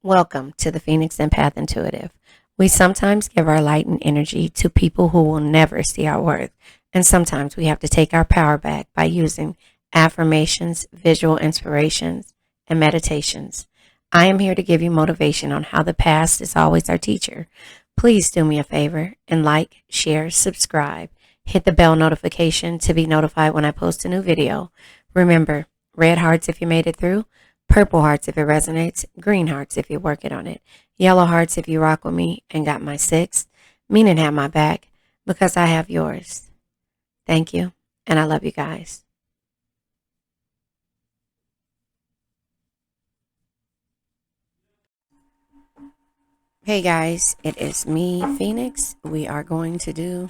Welcome to the Phoenix Empath Intuitive. We sometimes give our light and energy to people who will never see our worth, and sometimes we have to take our power back by using affirmations, visual inspirations, and meditations. I am here to give you motivation on how the past is always our teacher. Please do me a favor and like, share, subscribe. Hit the bell notification to be notified when I post a new video. Remember, red hearts if you made it through. Purple hearts if it resonates, green hearts if you're working on it, yellow hearts if you rock with me and got my six, meaning have my back because I have yours. Thank you, and I love you guys. Hey guys, it is me, Phoenix. We are going to do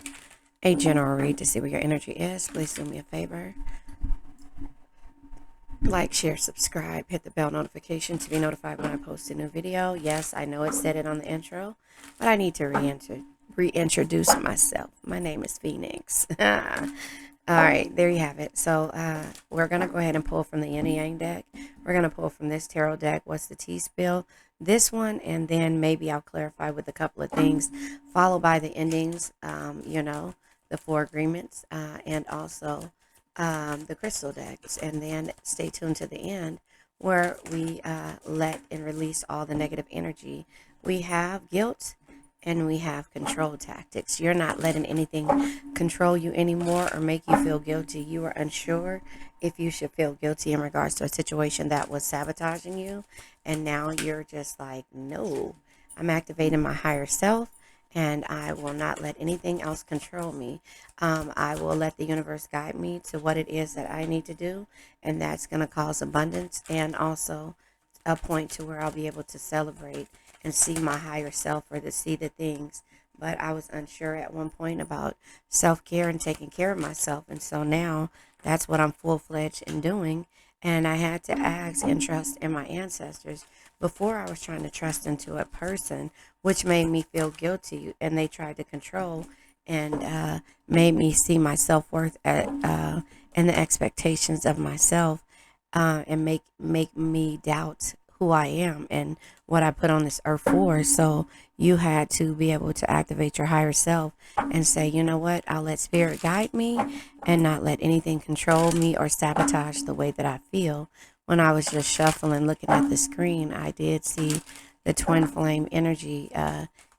a general read to see where your energy is. Please do me a favor. Like, share, subscribe, hit the bell notification to be notified when I post a new video. Yes, I know it said it on the intro, but I need to reintroduce myself. My name is Phoenix. All right, there you have it. So we're going to go ahead and pull from the Yin and Yang deck. We're going to pull from this tarot deck, What's the Tea Spill? This one, and then maybe I'll clarify with a couple of things, followed by the endings, the four agreements, and also the crystal decks, and then stay tuned to the end where we let and release all the negative energy. We have guilt and we have control tactics. You're not letting anything control you anymore or make you feel guilty. You are unsure if you should feel guilty in regards to a situation that was sabotaging you, and now you're just like, no, I'm activating my higher self, and I will not let anything else control me. I will let the universe guide me to what it is that I need to do, and that's going to cause abundance and also a point to where I'll be able to celebrate and see my higher self or to see the things. But I was unsure at one point about self-care and taking care of myself, and so now that's what I'm full-fledged in doing. And I had to ask and trust in my ancestors. Before, I was trying to trust into a person, which made me feel guilty, and they tried to control and made me see my self-worth and the expectations of myself, and make me doubt who I am and what I put on this earth for. So you had to be able to activate your higher self and say, you know what, I'll let spirit guide me and not let anything control me or sabotage the way that I feel. When I was just shuffling, looking at the screen, I did see the twin flame energy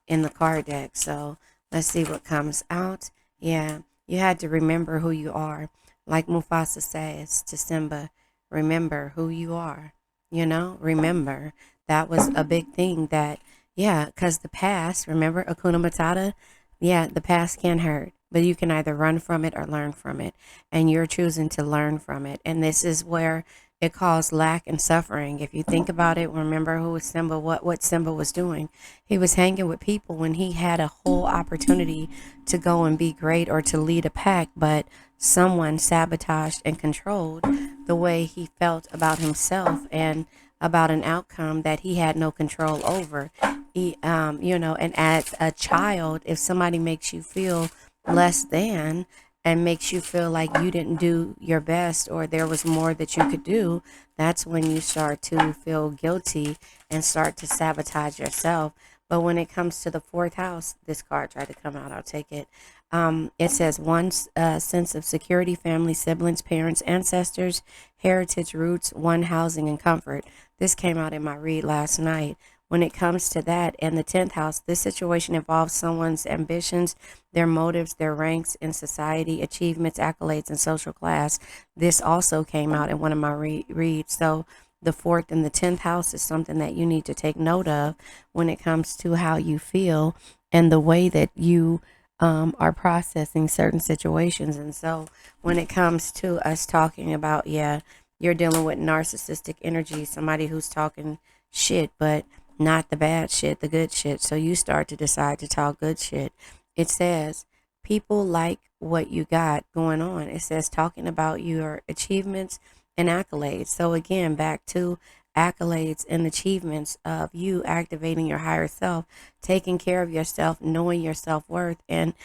in the card deck. So let's see what comes out. Yeah, you had to remember who you are. Like Mufasa says to Simba, remember who you are. Remember. That was a big thing that, yeah, because the past, remember Akuna Matata? Yeah, the past can hurt, but you can either run from it or learn from it. And you're choosing to learn from it. And this is where it caused lack and suffering. If you think about it, remember who was Simba, what Simba was doing. He was hanging with people when he had a whole opportunity to go and be great or to lead a pack, but someone sabotaged and controlled the way he felt about himself and about an outcome that he had no control over. And as a child, if somebody makes you feel less than and makes you feel like you didn't do your best or there was more that you could do, that's when you start to feel guilty and start to sabotage yourself. But when it comes to the fourth house, this card tried to come out, I'll take it. It says one sense of security, family, siblings, parents, ancestors, heritage, roots, one housing and comfort. This came out in my read last night. When it comes to that and the 10th house, this situation involves someone's ambitions, their motives, their ranks in society, achievements, accolades, and social class. This also came out in one of my reads. So the fourth and the 10th house is something that you need to take note of when it comes to how you feel and the way that you are processing certain situations. And so when it comes to us talking about, yeah, you're dealing with narcissistic energy, somebody who's talking shit, but not the bad shit, the good shit. So you start to decide to talk good shit. It says people like what you got going on. It says talking about your achievements and accolades. So again, back to accolades and achievements of you activating your higher self, taking care of yourself, knowing your self-worth, and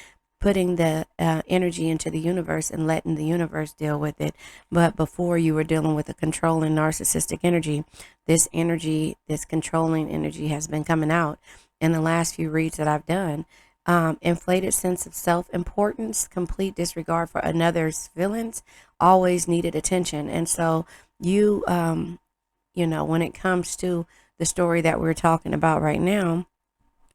putting the energy into the universe and letting the universe deal with it. But before, you were dealing with a controlling narcissistic energy. This energy, this controlling energy, has been coming out in the last few reads that I've done. Inflated sense of self-importance, complete disregard for another's feelings, always needed attention. And so you, when it comes to the story that we're talking about right now,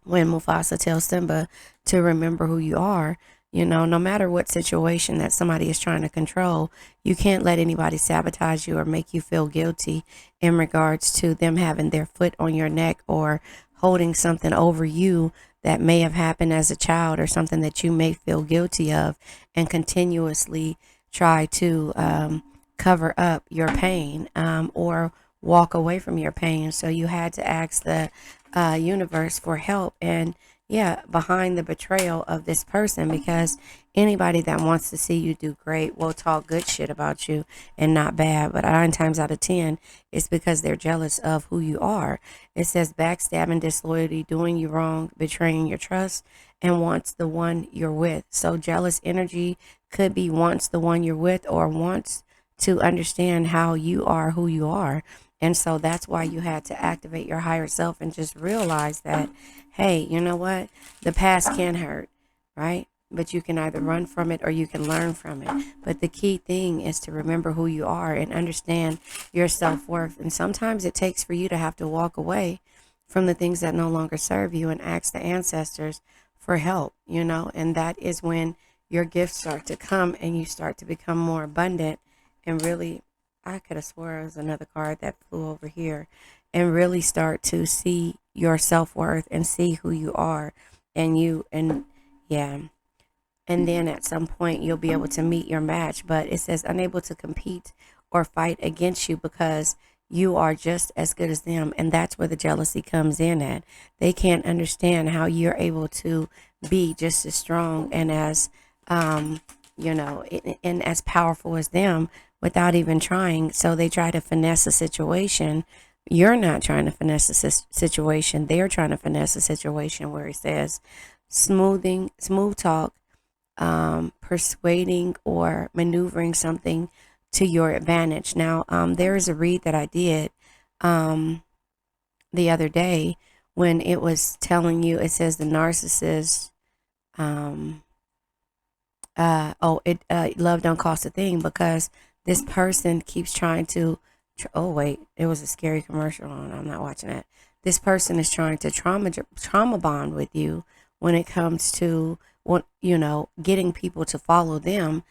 when Mufasa tells Simba to remember who you are, no matter what situation that somebody is trying to control, you can't let anybody sabotage you or make you feel guilty in regards to them having their foot on your neck or holding something over you that may have happened as a child, or something that you may feel guilty of, and continuously try to cover up your pain, or walk away from your pain. So you had to ask the universe for help, and yeah, behind the betrayal of this person, because anybody that wants to see you do great will talk good shit about you and not bad. But 9 times out of 10, it's because they're jealous of who you are. It says backstabbing, disloyalty, doing you wrong, betraying your trust, and wants the one you're with. So jealous energy could be wants the one you're with, or wants to understand how you are who you are. And so that's why you had to activate your higher self and just realize that, hey, you know what? The past can hurt, right? But you can either run from it or you can learn from it. But the key thing is to remember who you are and understand your self-worth. And sometimes it takes for you to have to walk away from the things that no longer serve you and ask the ancestors for help, and that is when your gifts start to come and you start to become more abundant and really, I could have swore it was another card that flew over here, and really start to see your self-worth and see who you are, and yeah. And then at some point you'll be able to meet your match, but it says unable to compete or fight against you because you are just as good as them. And that's where the jealousy comes in at. They can't understand how you're able to be just as strong and as, and as powerful as them without even trying. So they try to finesse a situation. You're not trying to finesse a situation. They're trying to finesse a situation, where it says smooth talk, persuading or maneuvering something to your advantage. Now, there is a read that I did the other day when it was telling you, it says the narcissist, love don't cost a thing, because this person keeps trying to, oh wait, it was a scary commercial on, I'm not watching that. This person is trying to trauma bond with you when it comes to getting people to follow them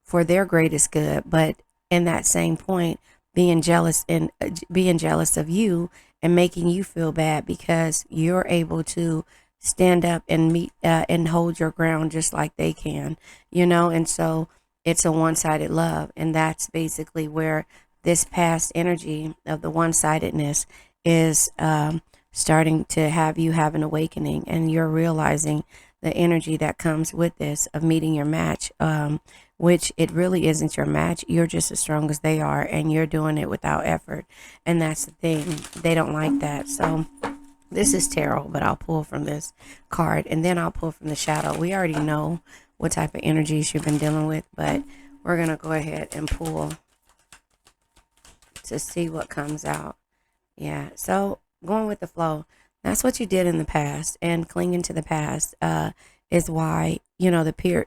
for their greatest good, but in that same point, being jealous of you and making you feel bad because you're able to stand up and meet and hold your ground just like they can, and so it's a one-sided love. And that's basically where this past energy of the one-sidedness is starting to have you have an awakening, and you're realizing the energy that comes with this of meeting your match, which it really isn't your match. You're just as strong as they are, and you're doing it without effort. And that's the thing. They don't like that. So this is tarot, but I'll pull from this card, and then I'll pull from the shadow. We already know what type of energies you've been dealing with, but we're going to go ahead and pull to see what comes out. Yeah, so going with the flow. That's what you did in the past, and clinging to the past is why, the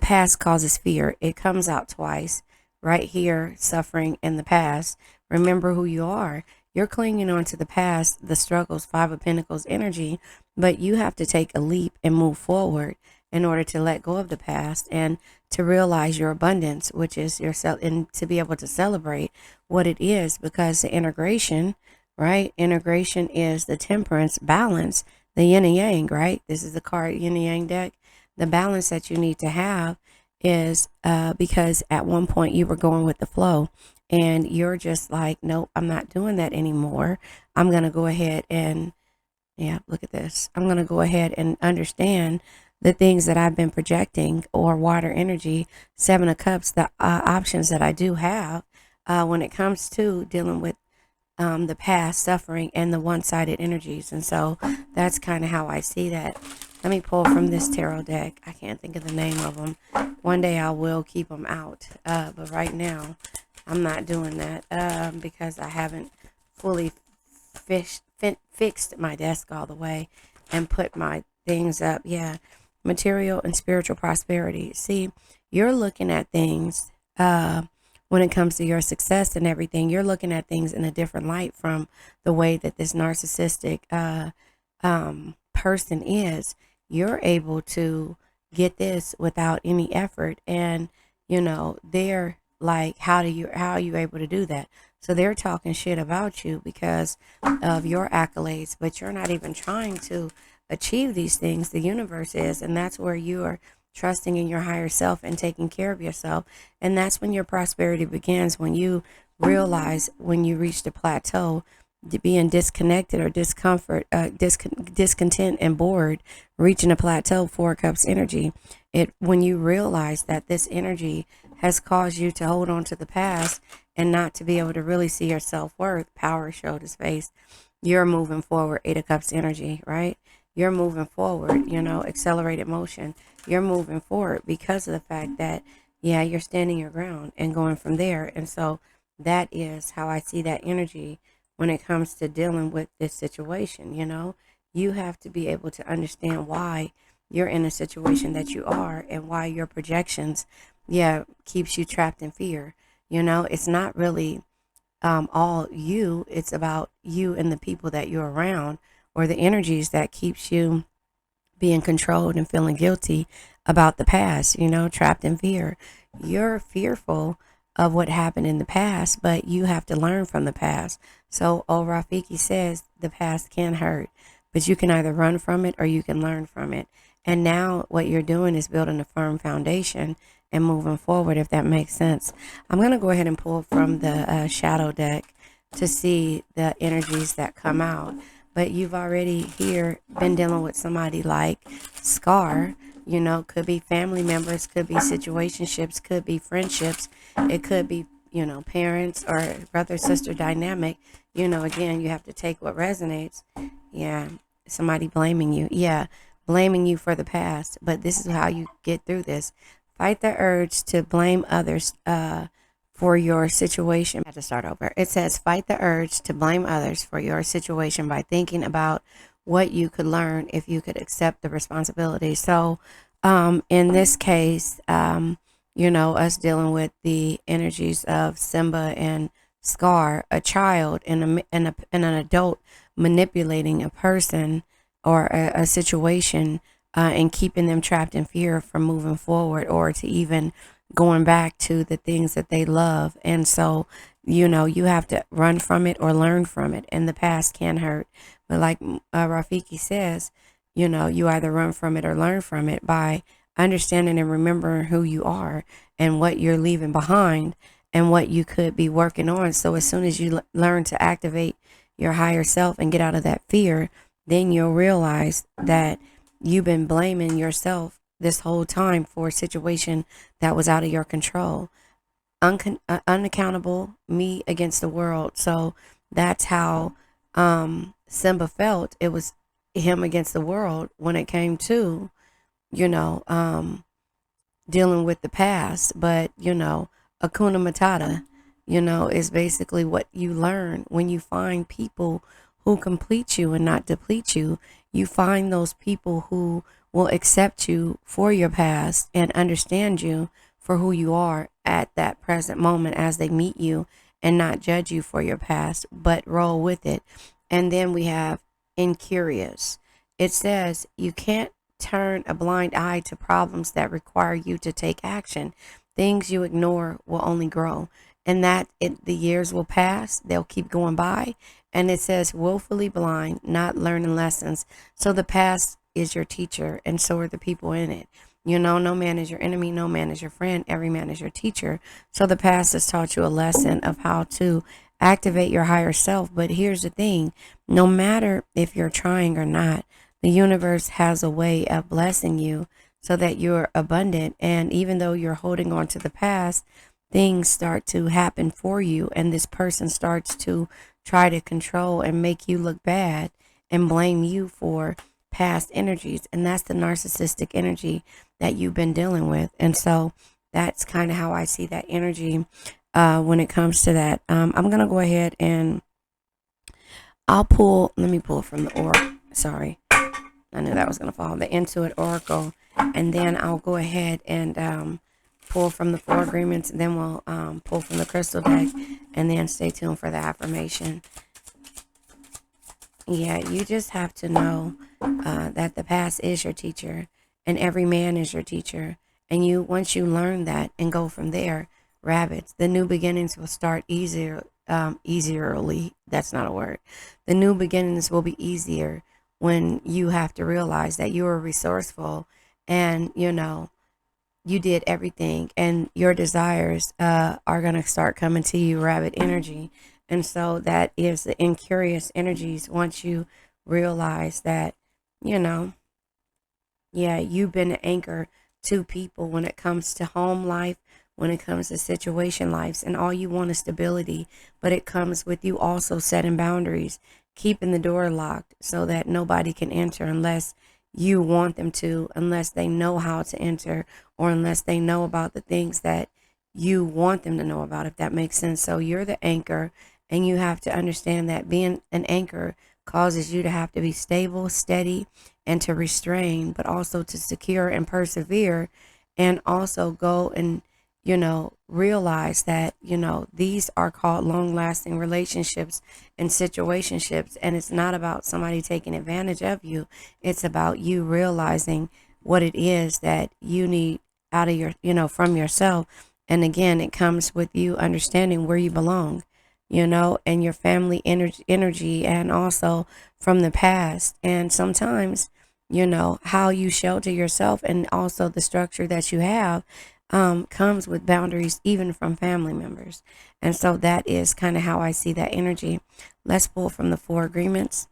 past causes fear. It comes out twice, right here, suffering in the past. Remember who you are. You're clinging on to the past, the struggles, Five of Pentacles energy, but you have to take a leap and move forward in order to let go of the past and to realize your abundance, which is yourself, and to be able to celebrate what it is, because the integration, right? Integration is the temperance, balance, the yin and yang, right? This is the card yin and yang deck. The balance that you need to have is because at one point you were going with the flow, and you're just like, nope, I'm not doing that anymore. I'm going to go ahead and, yeah, look at this. I'm going to go ahead and understand the things that I've been projecting, or water energy, Seven of Cups, the options that I do have when it comes to dealing with the past suffering and the one-sided energies. And so that's kind of how I see that. Let me pull from this tarot deck. I can't think of the name of them. One day I will keep them out. But right now, I'm not doing that because I haven't fully fixed my desk all the way and put my things up. Yeah, material and spiritual prosperity. See, you're looking at things when it comes to your success and everything. You're looking at things in a different light from the way that this narcissistic person is. You're able to get this without any effort, and they're like, how are you able to do that? So they're talking shit about you because of your accolades, but you're not even trying to achieve these things. The universe is, and that's where you are trusting in your higher self and taking care of yourself. And that's when your prosperity begins, when you realize, when you reach the plateau, being disconnected or discontent and bored, reaching a plateau, 4 cups energy. When you realize that this energy has caused you to hold on to the past and not to be able to really see your self-worth, power showed his face. You're moving forward, 8 of Cups energy, right? You're moving forward, accelerated motion. You're moving forward because of the fact that, yeah, you're standing your ground and going from there. And so that is how I see that energy when it comes to dealing with this situation. You have to be able to understand why you're in a situation that you are and why your projections, keeps you trapped in fear. It's not really all you. It's about you and the people that you're around, or the energies that keeps you being controlled and feeling guilty about the past, trapped in fear. You're fearful of what happened in the past, but you have to learn from the past. So old Rafiki says the past can hurt, but you can either run from it or you can learn from it. And now what you're doing is building a firm foundation and moving forward, if that makes sense. I'm going to go ahead and pull from the shadow deck to see the energies that come out. But you've already here been dealing with somebody like Scar. Could be family members, could be situationships, could be friendships. It could be, parents or brother sister dynamic. Again, you have to take what resonates. Yeah, somebody blaming you. Yeah, blaming you for the past. But this is how you get through this. Fight the urge to blame others for your situation. I have to start over. It says, fight the urge to blame others for your situation by thinking about what you could learn if you could accept the responsibility. So in this case, us dealing with the energies of Simba and Scar, a child and an adult manipulating a person or a situation and keeping them trapped in fear from moving forward or to even going back to the things that they love. And so, you have to run from it or learn from it. And the past can hurt. But like Rafiki says, you either run from it or learn from it by understanding and remembering who you are and what you're leaving behind and what you could be working on. So as soon as you learn to activate your higher self and get out of that fear, then you'll realize that you've been blaming yourself this whole time for a situation that was out of your control. Unaccountable, me against the world. So that's how Simba felt. It was him against the world when it came to, dealing with the past. But, Hakuna Matata, is basically what you learn when you find people who complete you and not deplete you. You find those people who will accept you for your past and understand you for who you are at that present moment as they meet you, and not judge you for your past, but roll with it. And then we have incurious. It says you can't turn a blind eye to problems that require you to take action. Things you ignore will only grow. And the years will pass, they'll keep going by. And it says willfully blind, not learning lessons. So the past is your teacher, and so are the people in it. No man is your enemy, no man is your friend, every man is your teacher. So the past has taught you a lesson of how to activate your higher self. But here's the thing, no matter if you're trying or not, the universe has a way of blessing you so that you're abundant. And even though you're holding on to the past, things start to happen for you, and this person starts to try to control and make you look bad and blame you for past energies, and that's the narcissistic energy that you've been dealing with. And so that's kind of how I see that energy when it comes to that. I'm going to go ahead and let me pull from the oracle. Sorry, I knew that was going to fall. The Intuit Oracle. And then I'll go ahead and pull from the Four Agreements. And then we'll pull from the Crystal deck. And then stay tuned for the affirmation. Yeah, you just have to know that the past is your teacher. And every man is your teacher. And once you learn that and go from there, rabbits, the new beginnings will start easierly. That's not a word. The new beginnings will be easier when you have to realize that you are resourceful and, you did everything and your desires are going to start coming to you, rabbit energy. And so that is the incurious energies once you realize that, yeah, you've been an anchor to people when it comes to home life, when it comes to situation lives, and all you want is stability, but it comes with you also setting boundaries, keeping the door locked so that nobody can enter unless you want them to, unless they know how to enter, or unless they know about the things that you want them to know about, if that makes sense. So you're the anchor, and you have to understand that being an anchor causes you to have to be stable, steady, and to restrain, but also to secure and persevere, and also go and realize that, these are called long-lasting relationships and situationships. And it's not about somebody taking advantage of you. It's about you realizing what it is that you need out of from yourself. And again, it comes with you understanding where you belong, and your family energy, and also from the past. And sometimes, how you shelter yourself, and also the structure that you have comes with boundaries, even from family members. And so that is kind of how I see that energy. Let's pull from the Four Agreements.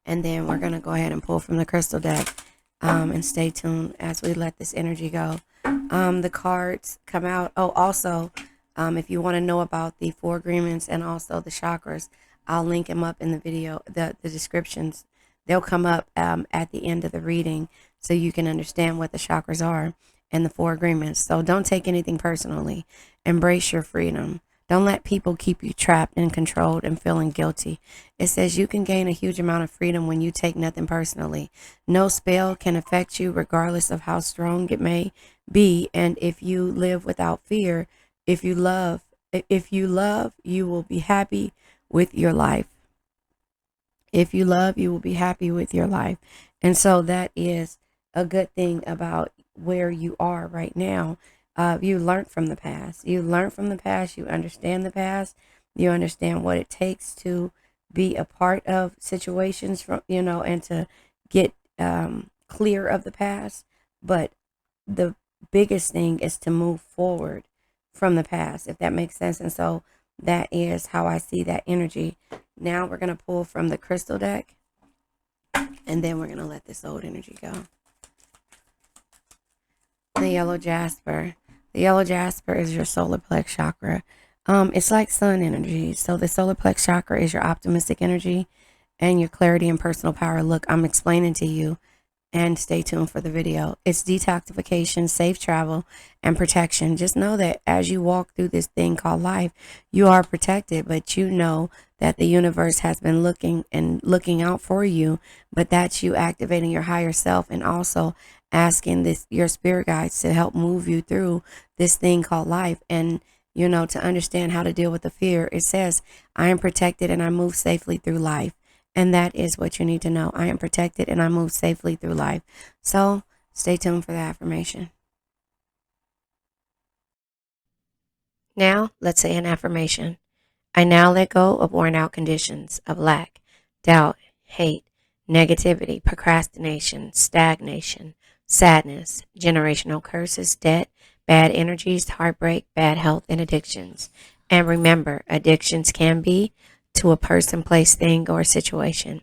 And then we're going to go ahead and pull from the Crystal deck and stay tuned as we let this energy go. The cards come out. Oh, also, if you want to know about the Four Agreements and also the chakras, I'll link them up in the video, the descriptions. They'll come up at the end of the reading so you can understand what the chakras are and the Four Agreements. So don't take anything personally. Embrace your freedom. Don't let people keep you trapped and controlled and feeling guilty. It says you can gain a huge amount of freedom when you take nothing personally. No spell can affect you regardless of how strong it may be. And if you live without fear, if you love, you will be happy with your life. If you love, you will be happy with your life. And so that is a good thing about where you are right now. You learned from the past. You learn from the past. You understand the past. You understand what it takes to be a part of situations from, and to get clear of the past. But the biggest thing is to move forward from the past, if that makes sense. And so that is how I see that energy. Now we're going to pull from the Crystal deck, and then we're going to let this old energy go. The Yellow Jasper. The Yellow Jasper is your solar plex chakra. It's like sun energy. So the solar plex chakra is your optimistic energy and your clarity and personal power. Look, I'm explaining to you, and stay tuned for the video. It's detoxification, safe travel, and protection. Just know that as you walk through this thing called life, you are protected, but you know that the universe has been looking out for you, but that's you activating your higher self and also asking your spirit guides to help move you through this thing called life. And to understand how to deal with the fear, it says, I am protected and I move safely through life. And that is what you need to know. I am protected and I move safely through life. So stay tuned for the affirmation. Now let's say an affirmation. I now let go of worn out conditions of lack, doubt, hate, negativity, procrastination, stagnation, sadness, generational curses, debt, bad energies, heartbreak, bad health, and addictions. And remember, addictions can be to a person, place, thing, or situation.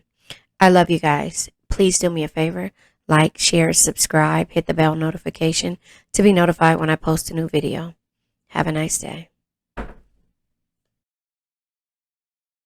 I love you guys. Please do me a favor. Like, share, subscribe, hit the bell notification to be notified when I post a new video. Have a nice day.